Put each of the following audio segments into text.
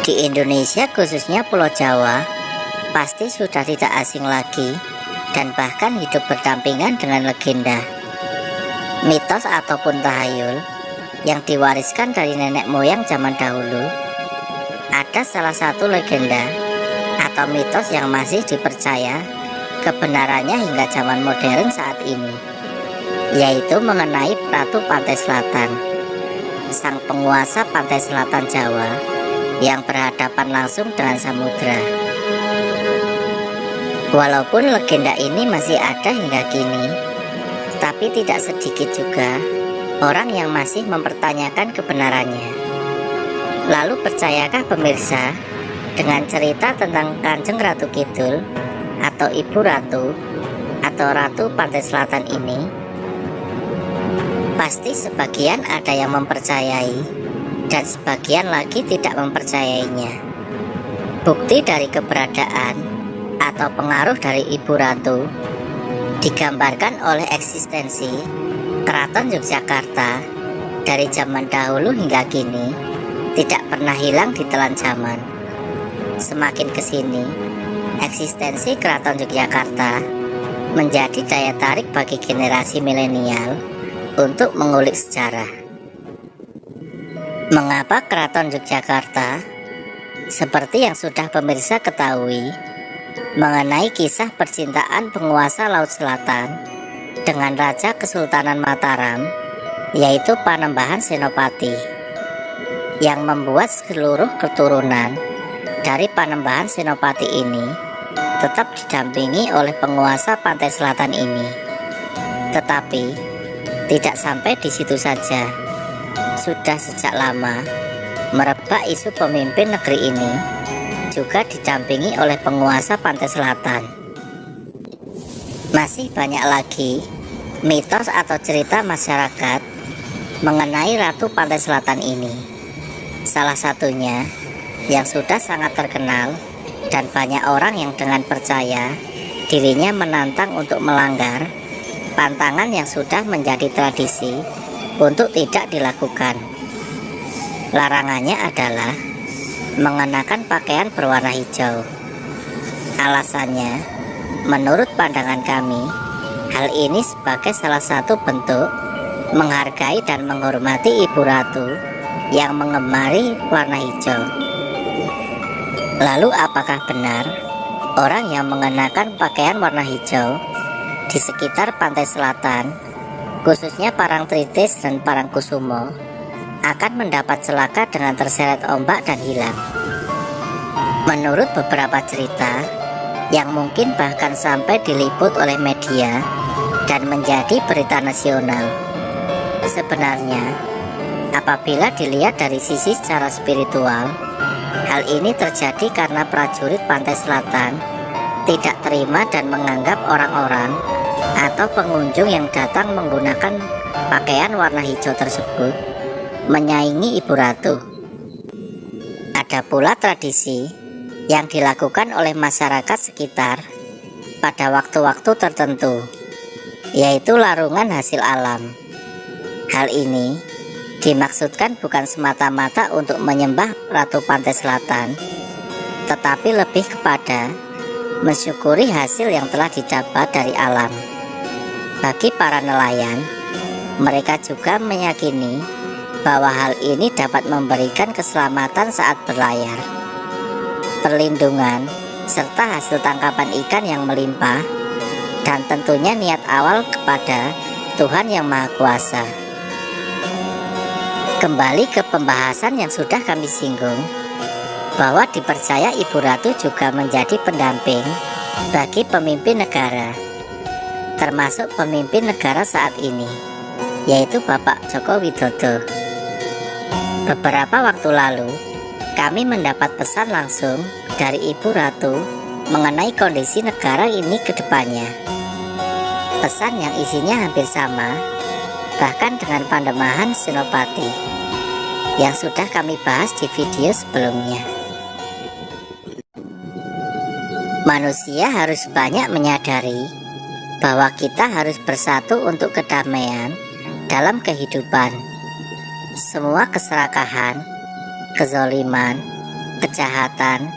Di Indonesia, khususnya Pulau Jawa, pasti sudah tidak asing lagi dan bahkan hidup berdampingan dengan legenda, mitos ataupun tahayul yang diwariskan dari nenek moyang zaman dahulu. Ada salah satu legenda atau mitos yang masih dipercaya kebenarannya hingga zaman modern saat ini, yaitu mengenai Ratu Pantai Selatan, sang penguasa pantai selatan Jawa yang berhadapan langsung dengan samudra. Walaupun legenda ini masih ada hingga kini, tapi tidak sedikit juga orang yang masih mempertanyakan kebenarannya. Lalu percayakah pemirsa dengan cerita tentang Kanjeng Ratu Kidul atau Ibu Ratu atau Ratu Pantai Selatan ini? Pasti sebagian ada yang mempercayai dan sebagian lagi tidak mempercayainya. Bukti dari keberadaan atau pengaruh dari Ibu Ratu digambarkan oleh eksistensi Keraton Yogyakarta dari zaman dahulu hingga kini tidak pernah hilang di telan zaman. Semakin kesini, eksistensi Keraton Yogyakarta menjadi daya tarik bagi generasi milenial untuk mengulik sejarah. Mengapa Keraton Yogyakarta? Seperti yang sudah pemirsa ketahui mengenai kisah percintaan penguasa Laut Selatan dengan Raja Kesultanan Mataram, yaitu Panembahan Senopati, yang membuat seluruh keturunan dari Panembahan Senopati ini tetap didampingi oleh penguasa pantai selatan ini. Tetapi tidak sampai di situ saja. Sudah sejak lama merebak isu pemimpin negeri ini juga didampingi oleh penguasa pantai selatan. Masih banyak lagi mitos atau cerita masyarakat mengenai Ratu Pantai Selatan ini. Salah satunya yang sudah sangat terkenal dan banyak orang yang dengan percaya dirinya menantang untuk melanggar pantangan yang sudah menjadi tradisi untuk tidak dilakukan. Larangannya adalah mengenakan pakaian berwarna hijau. Alasannya, menurut pandangan kami, hal ini sebagai salah satu bentuk menghargai dan menghormati Ibu Ratu yang mengemari warna hijau. Lalu apakah benar orang yang mengenakan pakaian warna hijau di sekitar pantai selatan, khususnya Parangtritis dan Parangkusumo, akan mendapat celaka dengan terseret ombak dan hilang? Menurut beberapa cerita yang mungkin bahkan sampai diliput oleh media dan menjadi berita nasional, sebenarnya apabila dilihat dari sisi secara spiritual, hal ini terjadi karena prajurit pantai selatan tidak terima dan menganggap orang-orang atau pengunjung yang datang menggunakan pakaian warna hijau tersebut menyaingi Ibu Ratu. Ada pula tradisi yang dilakukan oleh masyarakat sekitar pada waktu-waktu tertentu, yaitu larungan hasil alam. Hal ini dimaksudkan bukan semata-mata untuk menyembah Ratu Pantai Selatan, tetapi lebih kepada mensyukuri hasil yang telah didapat dari alam. Bagi para nelayan, mereka juga meyakini bahwa hal ini dapat memberikan keselamatan saat berlayar, perlindungan, serta hasil tangkapan ikan yang melimpah, dan tentunya niat awal kepada Tuhan Yang Maha Kuasa. Kembali ke pembahasan yang sudah kami singgung, bahwa dipercaya Ibu Ratu juga menjadi pendamping bagi pemimpin negara, termasuk pemimpin negara saat ini, yaitu Bapak Joko Widodo. Beberapa waktu lalu, kami mendapat pesan langsung dari Ibu Ratu mengenai kondisi negara ini ke depannya. Pesan yang isinya hampir sama, bahkan dengan Panembahan Senopati, yang sudah kami bahas di video sebelumnya. Manusia harus banyak menyadari bahwa kita harus bersatu untuk kedamaian dalam kehidupan. Semua keserakahan, kezoliman, kejahatan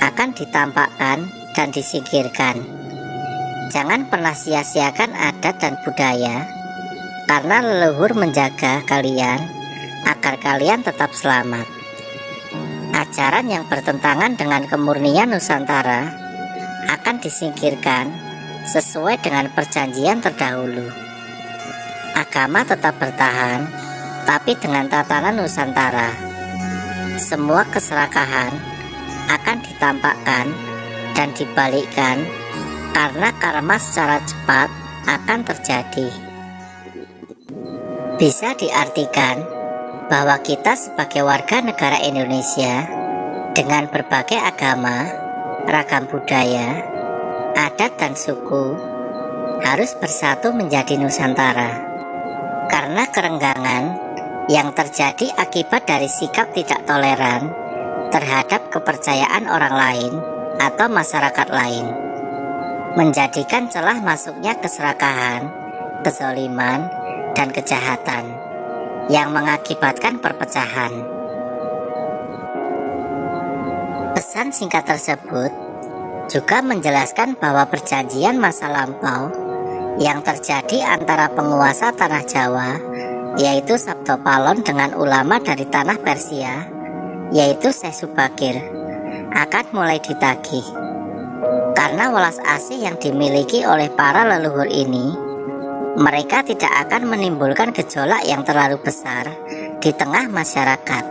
akan ditampakkan dan disingkirkan. Jangan pernah sia-siakan adat dan budaya, karena leluhur menjaga kalian agar kalian tetap selamat. Ajaran yang bertentangan dengan kemurnian Nusantara akan disingkirkan sesuai dengan perjanjian terdahulu. Agama tetap bertahan, tapi dengan tatanan Nusantara. Semua keserakahan akan ditampakkan dan dibalikkan karena karma secara cepat akan terjadi. Bisa diartikan bahwa kita sebagai warga negara Indonesia dengan berbagai agama, ragam budaya, adat dan suku harus bersatu menjadi Nusantara. Karena kerenggangan yang terjadi akibat dari sikap tidak toleran terhadap kepercayaan orang lain atau masyarakat lain, menjadikan celah masuknya keserakahan, kezaliman, dan kejahatan yang mengakibatkan perpecahan. Pesan singkat tersebut juga menjelaskan bahwa perjanjian masa lampau yang terjadi antara penguasa tanah Jawa, yaitu Sabdo Palon, dengan ulama dari tanah Persia, yaitu Syekh Subakir, akan mulai ditagih. Karena welas asih yang dimiliki oleh para leluhur ini, mereka tidak akan menimbulkan gejolak yang terlalu besar di tengah masyarakat.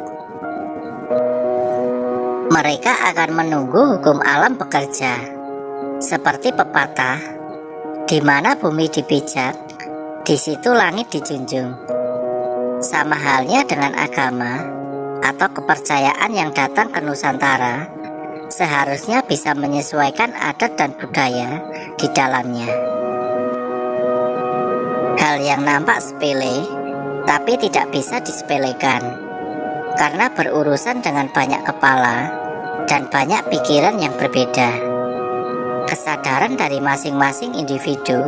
Mereka akan menunggu hukum alam bekerja, seperti pepatah, di mana bumi dipijak, di situ langit dijunjung. Sama halnya dengan agama atau kepercayaan yang datang ke Nusantara, seharusnya bisa menyesuaikan adat dan budaya di dalamnya. Hal yang nampak sepele, tapi tidak bisa disepelekan, karena berurusan dengan banyak kepala dan banyak pikiran yang berbeda. Kesadaran dari masing-masing individu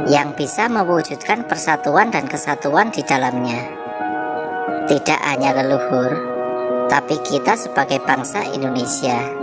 yang bisa mewujudkan persatuan dan kesatuan di dalamnya. Tidak hanya leluhur, tapi kita sebagai bangsa Indonesia.